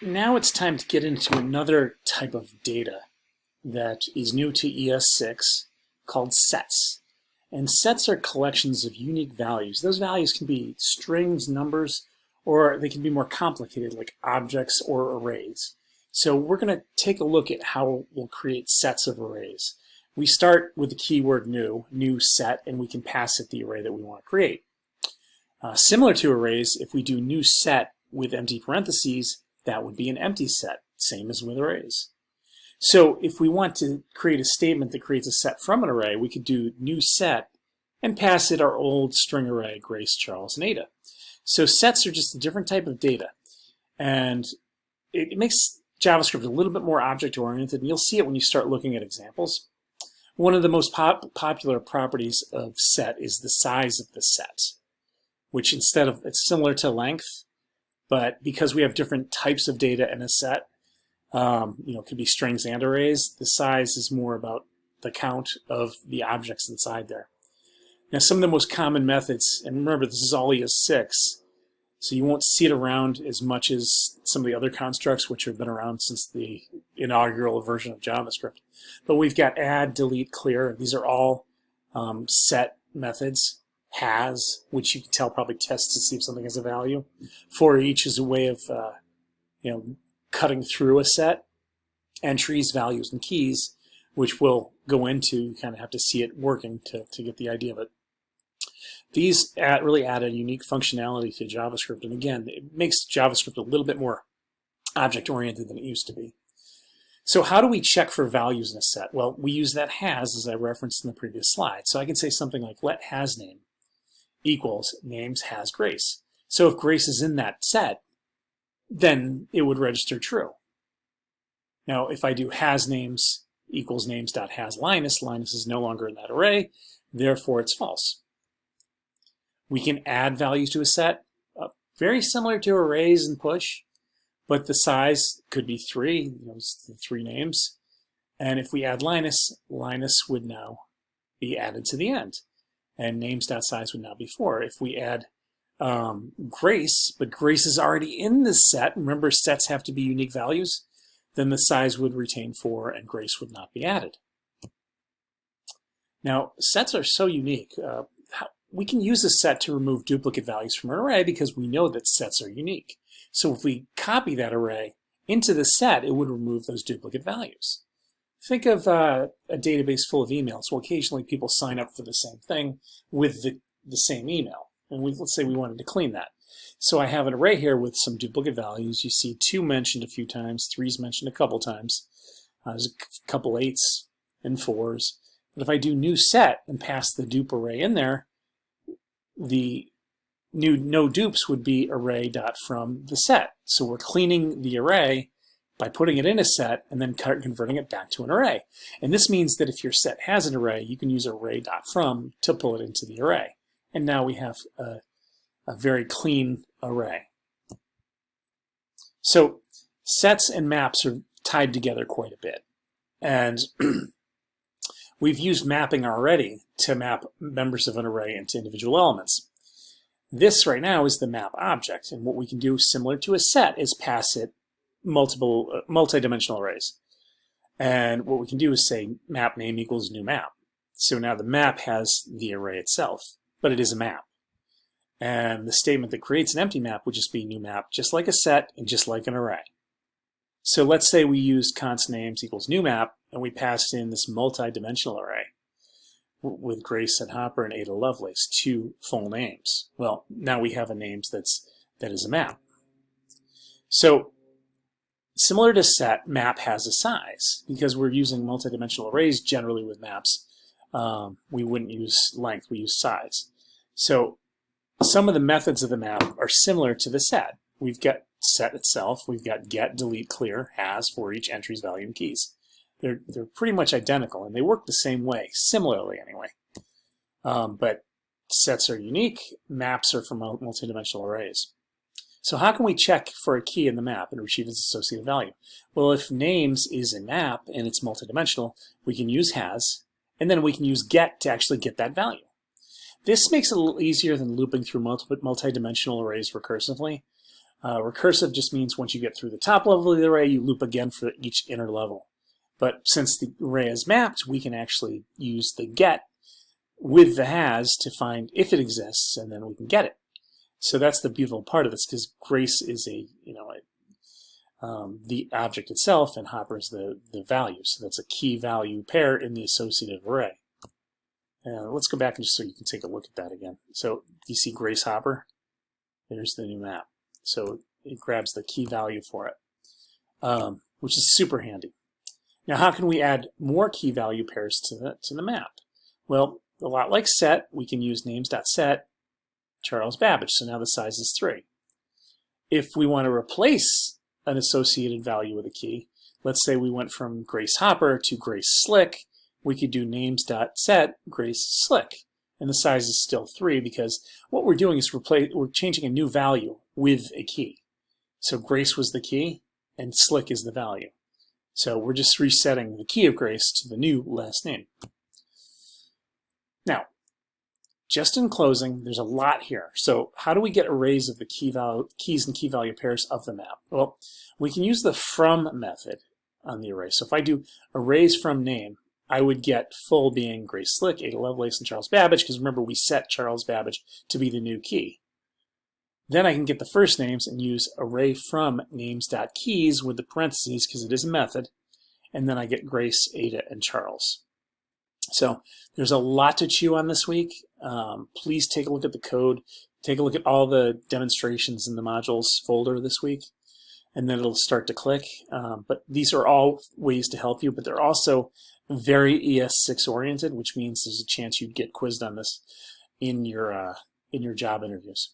now it's time to get into another type of data that is new to ES6 called sets. And sets are collections of unique values. Those values can be strings, numbers, or they can be more complicated like objects or arrays. So we're going to take a look at how we'll create sets of arrays. We start with the keyword new set, and we can pass it the array that we want to create. Similar to arrays, if we do new set with empty parentheses, that would be an empty set, same as with arrays. So if we want to create a statement that creates a set from an array, we could do new set and pass it our old string array, Grace, Charles, and Ada. So sets are just a different type of data, and it makes JavaScript a little bit more object-oriented, and you'll see it when you start looking at examples. One of the most popular properties of set is the size of the set, which it's similar to length, but because we have different types of data in a set, it could be strings and arrays, the size is more about the count of the objects inside there. Now, some of the most common methods, and remember this is all ES6, so you won't see it around as much as some of the other constructs which have been around since the inaugural version of JavaScript. But we've got add, delete, clear. These are all set methods. Has, which you can tell probably tests to see if something has a value. For each is a way of cutting through a set. Entries, values, and keys, which we'll go into. You kind of have to see it working to get the idea of it. These really add a unique functionality to JavaScript, and again, it makes JavaScript a little bit more object-oriented than it used to be. So how do we check for values in a set? Well, we use that has, as I referenced in the previous slide. So I can say something like let hasName equals names has Grace. So if Grace is in that set, then it would register true. Now, if I do hasNames equals names.hasLinus, Linus is no longer in that array, therefore it's false. We can add values to a set, very similar to arrays and push, but the size could be 3, it's the 3 names. And if we add Linus, Linus would now be added to the end. And names.size would now be 4. If we add Grace, but Grace is already in this set, remember sets have to be unique values, then the size would retain 4 and Grace would not be added. Now, sets are so unique. We can use a set to remove duplicate values from an array because we know that sets are unique. So if we copy that array into the set, it would remove those duplicate values. Think of a database full of emails. Well, occasionally people sign up for the same thing with the same email. And let's say we wanted to clean that. So I have an array here with some duplicate values. You see 2 mentioned a few times, 3's mentioned a couple times. There's a couple 8's and 4's. But if I do new set and pass the dupe array in there, the new no dupes would be array.from the set. So we're cleaning the array by putting it in a set and then converting it back to an array. And this means that if your set has an array, you can use array.from to pull it into the array. And now we have a very clean array. So sets and maps are tied together quite a bit. And we've used mapping already to map members of an array into individual elements. This right now is the map object. And what we can do similar to a set is pass it multi-dimensional arrays. And what we can do is say map name equals new map. So now the map has the array itself, but it is a map. And the statement that creates an empty map would just be new map, just like a set and just like an array. So let's say we use const names equals new map, and we passed in this multi-dimensional array with Grace and Hopper and Ada Lovelace, 2 full names. Well, now we have a names that is a map. So similar to set, map has a size. Because we're using multidimensional arrays generally with maps, we wouldn't use length, we use size. So some of the methods of the map are similar to the set. We've got set itself, we've got get, delete, clear, has for each entry's value and keys. They're pretty much identical, and they work the same way, similarly anyway. But sets are unique, maps are for multidimensional arrays. So how can we check for a key in the map and retrieve its associated value? Well, if names is a map and it's multidimensional, we can use has, and then we can use get to actually get that value. This makes it a little easier than looping through multidimensional arrays recursively. Recursive just means once you get through the top level of the array, you loop again for each inner level. But since the array is mapped, we can actually use the get with the has to find if it exists, and then we can get it. So that's the beautiful part of this, because Grace is the object itself, and Hopper is the value. So that's a key value pair in the associative array. Let's go back and just so you can take a look at that again. So you see Grace Hopper? There's the new map. So it grabs the key value for it, which is super handy. Now, how can we add more key value pairs to the map? Well, a lot like set, we can use names.set Charles Babbage. So now the size is 3. If we want to replace an associated value with a key, let's say we went from Grace Hopper to Grace Slick, we could do names.set Grace Slick. And the size is still 3 because what we're doing is we're changing a new value with a key. So Grace was the key and Slick is the value. So we're just resetting the key of Grace to the new last name. Now, just in closing, there's a lot here. So how do we get arrays of the keys and key value pairs of the map? Well, we can use the from method on the array. So if I do arrays from name, I would get full being Grace Slick, Ada Lovelace, and Charles Babbage, because remember we set Charles Babbage to be the new key. Then I can get the first names and use array from names.keys with the parentheses because it is a method, and then I get Grace, Ada, and Charles. So there's a lot to chew on this week. Please take a look at the code, take a look at all the demonstrations in the modules folder this week, and then it'll start to click. But these are all ways to help you, but they're also very ES6 oriented, which means there's a chance you'd get quizzed on this in your job interviews.